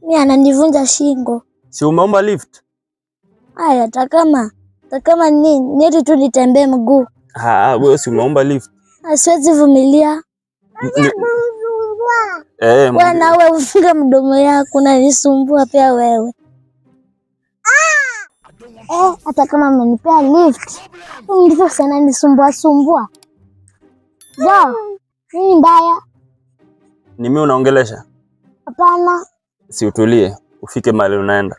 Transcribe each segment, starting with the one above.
Mimi ananivunja shingo. Si umeomba lift? Haya, takama nini tu nitembee mguu. Wewe si umeomba lift? Siwezi vumilia. Bwana wewe ufunge mdomo yako na nisumbua pia wewe. Hata kama amenipea lift, ndivyo sana nisumbua. Nini mbaya? Ni mimi unaongelesha? Hapana. Si utulie, ufike mahali unaenda.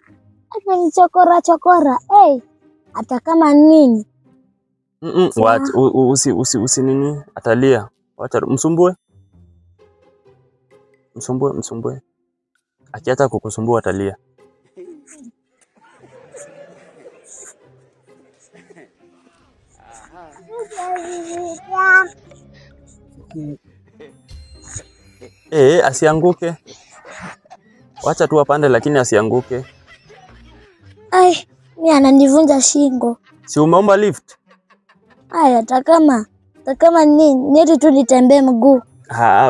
Hata ni chokora. Hata kama nini? Wacha usi nini? Atalia. Wacha msumbue. Akiacha kukusumbua atalia. Asianguke. Wacha tu apande lakini asianguke. Mimi ananivunja shingo. Si umeomba lift? Haya, takama nini tu nitembee mguu.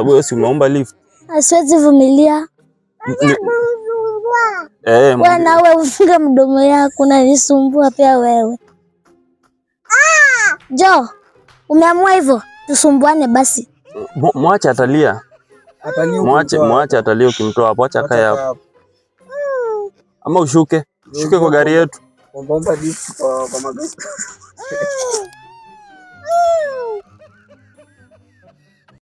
Wewe si umeomba lift? Siwezi vumilia. Bwana wewe ufunge mdomo yako na nisumbua pia wewe. Jo, umeamua hivyo? Tusumbuane basi. Mwache atalia. Mwache atalia ukimtoa hapo, acha kae hapo. Ama ushuke kwa gari yetu. Omba lift kwa magari.